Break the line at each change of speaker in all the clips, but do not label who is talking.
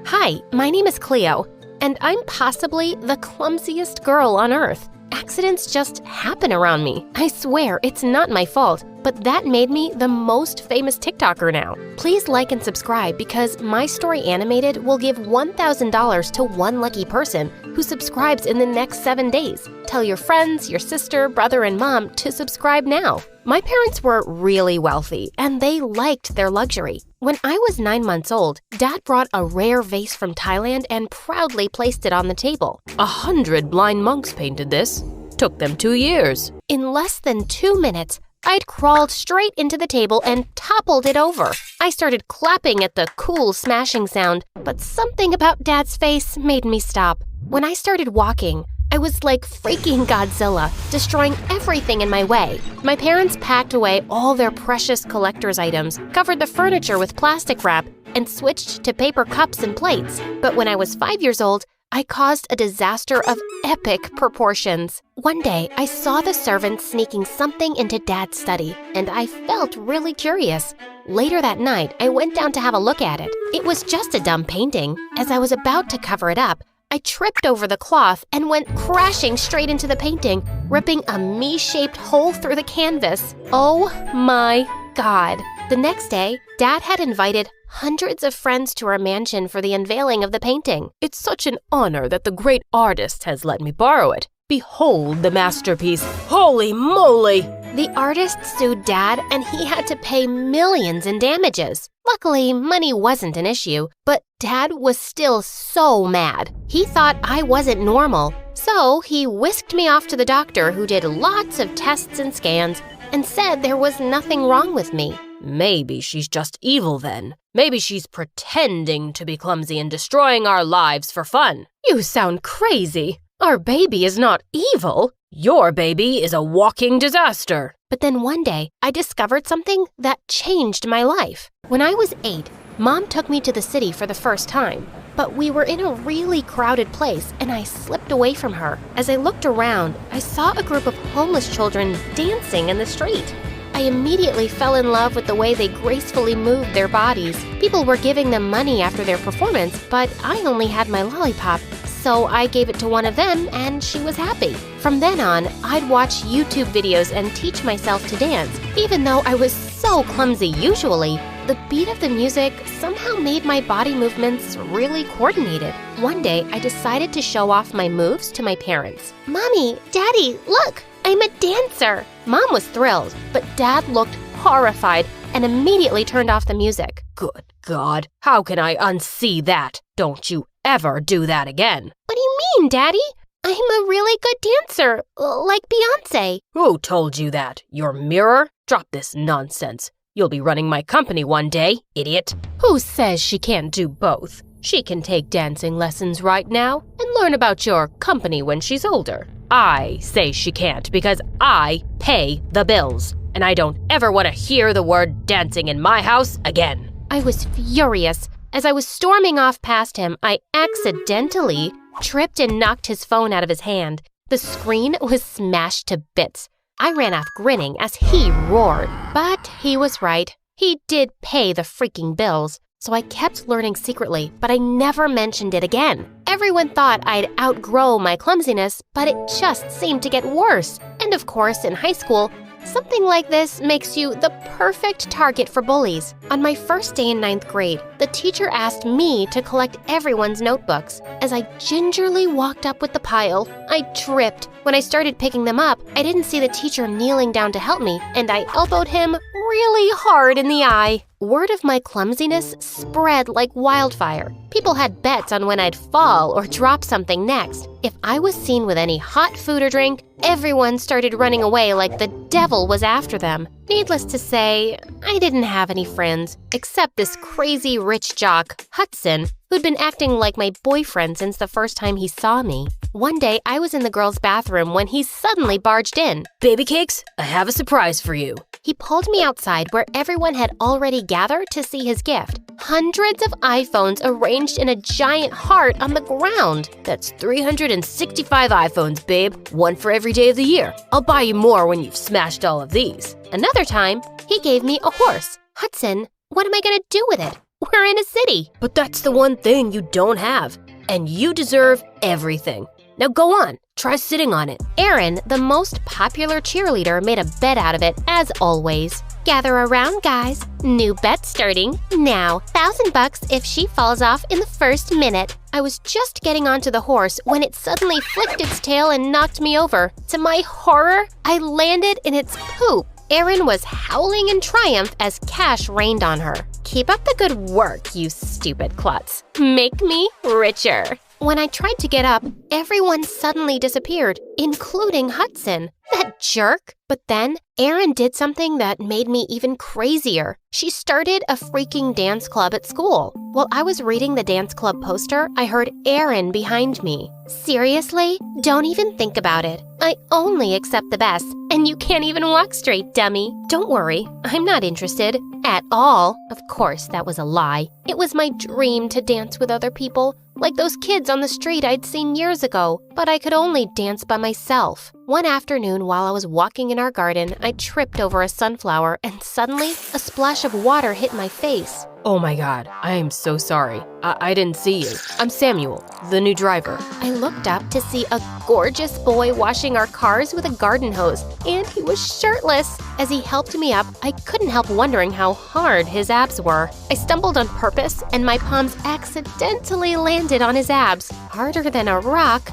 Hi, my name is Cleo, and I'm possibly the clumsiest girl on earth. Accidents just happen around me. I swear, it's not my fault, but that made me the most famous TikToker now. Please like and subscribe because My Story Animated will give $1,000 to one lucky person who subscribes in the next 7 days. Tell your friends, your sister, brother, and mom to subscribe now. My parents were really wealthy, and they liked their luxury. When I was 9 months old, Dad brought a rare vase from Thailand and proudly placed it on the table.
100 blind monks painted this. Took them 2 years.
In less than 2 minutes, I'd crawled straight into the table and toppled it over. I started clapping at the cool smashing sound, but something about Dad's face made me stop. When I started walking, I was like freaking Godzilla, destroying everything in my way. My parents packed away all their precious collector's items, covered the furniture with plastic wrap, and switched to paper cups and plates. But when I was 5 years old, I caused a disaster of epic proportions. One day, I saw the servants sneaking something into Dad's study, and I felt really curious. Later that night, I went down to have a look at it. It was just a dumb painting. As I was about to cover it up, I tripped over the cloth and went crashing straight into the painting, ripping a me-shaped hole through the canvas. Oh my God. The next day, Dad had invited hundreds of friends to our mansion for the unveiling of the painting.
It's such an honor that the great artist has let me borrow it. Behold the masterpiece. Holy moly!
The artist sued Dad, and he had to pay millions in damages. Luckily, money wasn't an issue, but Dad was still so mad. He thought I wasn't normal, so he whisked me off to the doctor who did lots of tests and scans and said there was nothing wrong with me.
Maybe she's just evil then. Maybe she's pretending to be clumsy and destroying our lives for fun.
You sound crazy. Our baby is not evil.
Your baby is a walking disaster.
But then one day, I discovered something that changed my life. When I was 8, Mom took me to the city for the first time. But we were in a really crowded place, and I slipped away from her. As I looked around, I saw a group of homeless children dancing in the street. I immediately fell in love with the way they gracefully moved their bodies. People were giving them money after their performance, but I only had my lollipop. So I gave it to one of them, and she was happy. From then on, I'd watch YouTube videos and teach myself to dance. Even though I was so clumsy usually, the beat of the music somehow made my body movements really coordinated. One day, I decided to show off my moves to my parents. Mommy, Daddy, look, I'm a dancer. Mom was thrilled, but Dad looked horrified and immediately turned off the music.
Good God, how can I unsee that? Don't you ever do that again.
What do you mean, Daddy? I'm a really good dancer, like Beyonce.
Who told you that? Your mirror? Drop this nonsense. You'll be running my company one day, idiot.
Who says she can't do both? She can take dancing lessons right now and learn about your company when she's older.
I say she can't because I pay the bills, and I don't ever want to hear the word dancing in my house again.
I was furious. As I was storming off past him, I accidentally tripped and knocked his phone out of his hand. The screen was smashed to bits. I ran off grinning as he roared. But he was right. He did pay the freaking bills. So I kept learning secretly, but I never mentioned it again. Everyone thought I'd outgrow my clumsiness, but it just seemed to get worse. And of course, in high school, something like this makes you the perfect target for bullies. On my first day in 9th grade, the teacher asked me to collect everyone's notebooks. As I gingerly walked up with the pile, I tripped. When I started picking them up, I didn't see the teacher kneeling down to help me, and I elbowed him really hard in the eye. Word of my clumsiness spread like wildfire. People had bets on when I'd fall or drop something next. If I was seen with any hot food or drink, everyone started running away like the devil was after them. Needless to say, I didn't have any friends, except this crazy rich jock, Hudson, who'd been acting like my boyfriend since the first time he saw me. One day, I was in the girls' bathroom when he suddenly barged in.
Baby cakes, I have a surprise for you.
He pulled me outside where everyone had already gathered to see his gift. Hundreds of iPhones arranged in a giant heart on the ground.
That's 365 iPhones, babe. One for every day of the year. I'll buy you more when you've smashed all of these.
Another time, he gave me a horse. Hudson, what am I gonna do with it? We're in a city.
But that's the one thing you don't have. And you deserve everything. Now go on, try sitting on it.
Erin, the most popular cheerleader, made a bed out of it, as always. Gather around, guys. New bet starting now. $1,000 if she falls off in the first minute. I was just getting onto the horse when it suddenly flicked its tail and knocked me over. To my horror, I landed in its poop. Erin was howling in triumph as cash rained on her. Keep up the good work, you stupid klutz. Make me richer. When I tried to get up, everyone suddenly disappeared, including Hudson. That jerk. But then, Erin did something that made me even crazier. She started a freaking dance club at school. While I was reading the dance club poster, I heard Erin behind me. Seriously? Don't even think about it. I only accept the best, and you can't even walk straight, dummy. Don't worry, I'm not interested. At all. Of course, that was a lie. It was my dream to dance with other people, like those kids on the street I'd seen years ago, but I could only dance by myself. One afternoon while I was walking in our garden, I tripped over a sunflower and suddenly a splash of water hit my face.
Oh my God, I am so sorry. I didn't see you. I'm Samuel, the new driver.
I looked up to see a gorgeous boy washing our cars with a garden hose, and he was shirtless. As he helped me up, I couldn't help wondering how hard his abs were. I stumbled on purpose, and my palms accidentally landed on his abs, harder than a rock.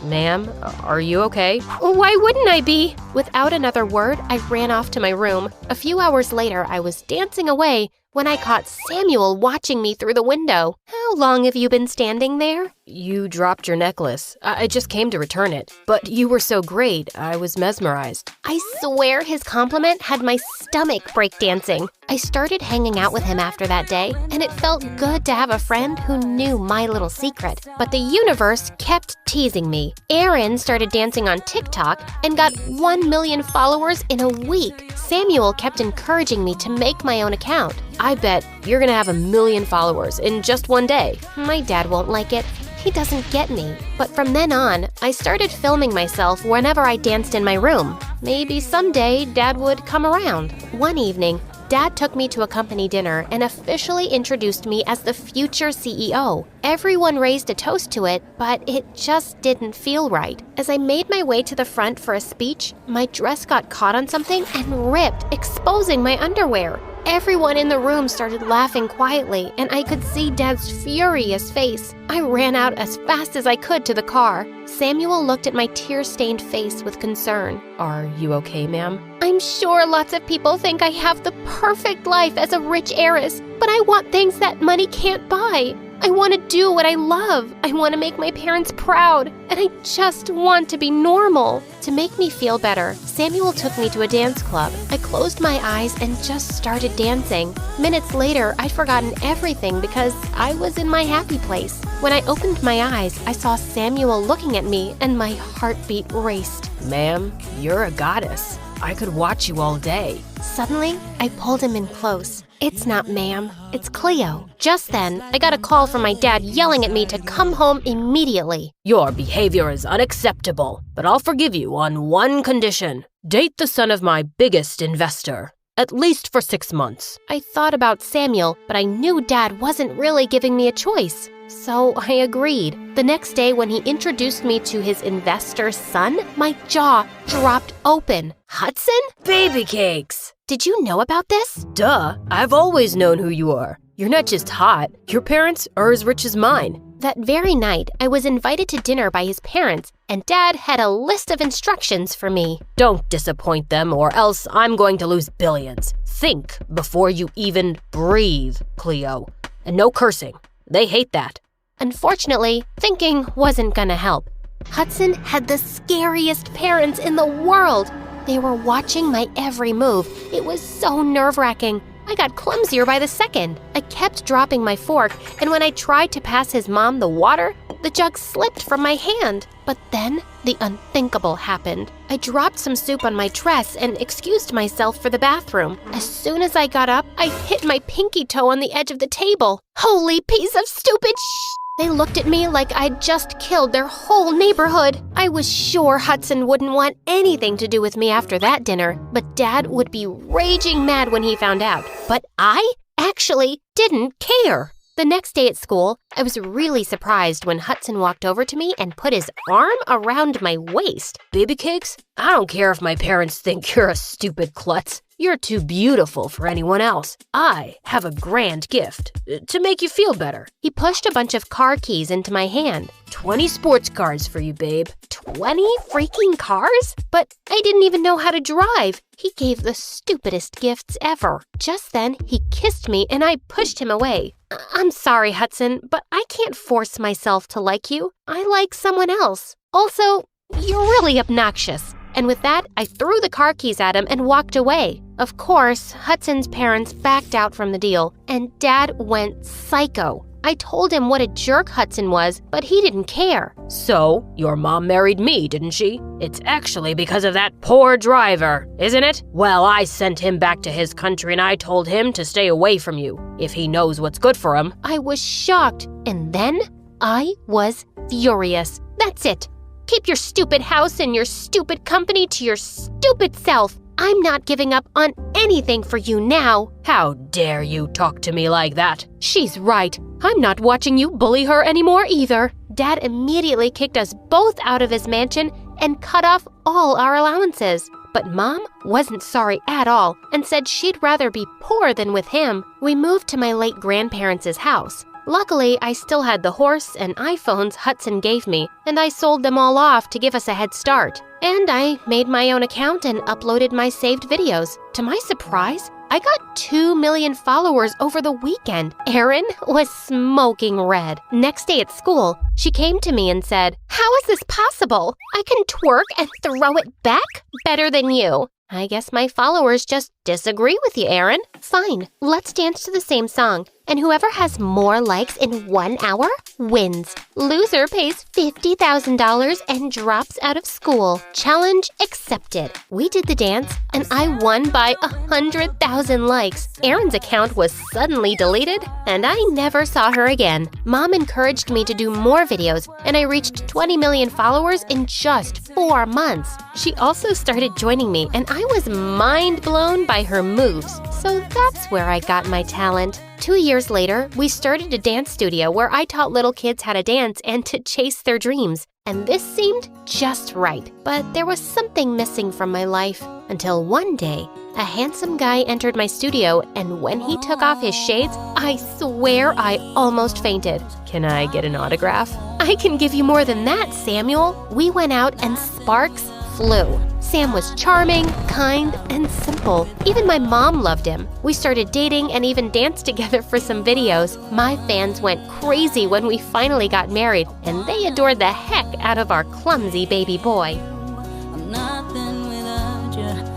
Ma'am, are you okay?
Why wouldn't I be? Without another word, I ran off to my room. A few hours later, I was dancing away when I caught Samuel watching me through the window. How long have you been standing there?
You dropped your necklace. I just came to return it. But you were so great, I was mesmerized.
I swear his compliment had my stomach breakdancing. I started hanging out with him after that day, and it felt good to have a friend who knew my little secret. But the universe kept teasing me. Erin started dancing on TikTok and got 1 million followers in a week. Samuel kept encouraging me to make my own account.
I bet you're gonna have 1 million followers in just one day.
My dad won't like it. He doesn't get me. But from then on, I started filming myself whenever I danced in my room. Maybe someday Dad would come around. One evening, Dad took me to a company dinner and officially introduced me as the future CEO. Everyone raised a toast to it, but it just didn't feel right. As I made my way to the front for a speech, my dress got caught on something and ripped, exposing my underwear. Everyone in the room started laughing quietly, and I could see Dad's furious face. I ran out as fast as I could to the car. Samuel looked at my tear-stained face with concern.
Are you okay, ma'am?
I'm sure lots of people think I have the perfect life as a rich heiress, but I want things that money can't buy. I want to do what I love. I want to make my parents proud, and I just want to be normal. To make me feel better, Samuel took me to a dance club. I closed my eyes and just started dancing. Minutes later, I'd forgotten everything because I was in my happy place. When I opened my eyes, I saw Samuel looking at me, and my heartbeat raced.
Ma'am, you're a goddess. I could watch you all day.
Suddenly, I pulled him in close. It's not ma'am, it's Cleo. Just then, I got a call from my dad yelling at me to come home immediately.
Your behavior is unacceptable, but I'll forgive you on one condition. Date the son of my biggest investor, at least for 6 months.
I thought about Samuel, but I knew Dad wasn't really giving me a choice. So I agreed. The next day when he introduced me to his investor's son, my jaw dropped open. Hudson?
Baby cakes!
Did you know about this?
Duh, I've always known who you are. You're not just hot, your parents are as rich as mine.
That very night, I was invited to dinner by his parents, and Dad had a list of instructions for me.
Don't disappoint them or else I'm going to lose billions. Think before you even breathe, Cleo. And no cursing. They hate that.
Unfortunately, thinking wasn't gonna help. Hudson had the scariest parents in the world. They were watching my every move. It was so nerve-wracking. I got clumsier by the second. I kept dropping my fork, and when I tried to pass his mom the water, the jug slipped from my hand. But then, the unthinkable happened. I dropped some soup on my dress and excused myself for the bathroom. As soon as I got up, I hit my pinky toe on the edge of the table. Holy piece of stupid They looked at me like I'd just killed their whole neighborhood. I was sure Hudson wouldn't want anything to do with me after that dinner, but Dad would be raging mad when he found out. But I actually didn't care. The next day at school, I was really surprised when Hudson walked over to me and put his arm around my waist.
Baby cakes? I don't care if my parents think you're a stupid klutz. You're too beautiful for anyone else. I have a grand gift to make you feel better.
He pushed a bunch of car keys into my hand.
20 sports cars for you, babe.
20 freaking cars? But I didn't even know how to drive. He gave the stupidest gifts ever. Just then, he kissed me and I pushed him away. I'm sorry, Hudson, but I can't force myself to like you. I like someone else. Also, you're really obnoxious. And with that, I threw the car keys at him and walked away. Of course, Hudson's parents backed out from the deal, and Dad went psycho. I told him what a jerk Hudson was, but he didn't care.
So, your mom married me, didn't she? It's actually because of that poor driver, isn't it? Well, I sent him back to his country and I told him to stay away from you, if he knows what's good for him.
I was shocked, and then I was furious. That's it. Keep your stupid house and your stupid company to your stupid self. I'm not giving up on anything for you now.
How dare you talk to me like that?
She's right. I'm not watching you bully her anymore either. Dad immediately kicked us both out of his mansion and cut off all our allowances. But Mom wasn't sorry at all and said she'd rather be poor than with him. We moved to my late grandparents' house. Luckily, I still had the horse and iPhones Hudson gave me, and I sold them all off to give us a head start. And I made my own account and uploaded my saved videos. To my surprise, I got 2 million followers over the weekend. Erin was smoking red. Next day at school, she came to me and said, "How is this possible? I can twerk and throw it back better than you." I guess my followers just disagree with you, Erin. Fine, let's dance to the same song. And whoever has more likes in 1 hour wins. Loser pays $50,000 and drops out of school. Challenge accepted. We did the dance, and I won by 100,000 likes. Erin's account was suddenly deleted, and I never saw her again. Mom encouraged me to do more videos, and I reached 20 million followers in just 4 months. She also started joining me, and I was mind blown by her moves. So that's where I got my talent. 2 years later, we started a dance studio where I taught little kids how to dance and to chase their dreams. And this seemed just right. But there was something missing from my life until one day, a handsome guy entered my studio, and when he took off his shades, I swear I almost fainted.
Can I get an autograph?
I can give you more than that, Samuel. We went out and sparks flew. Sam was charming, kind, and simple. Even my mom loved him. We started dating and even danced together for some videos. My fans went crazy when we finally got married, and they adored the heck out of our clumsy baby boy.
I'm nothing without you.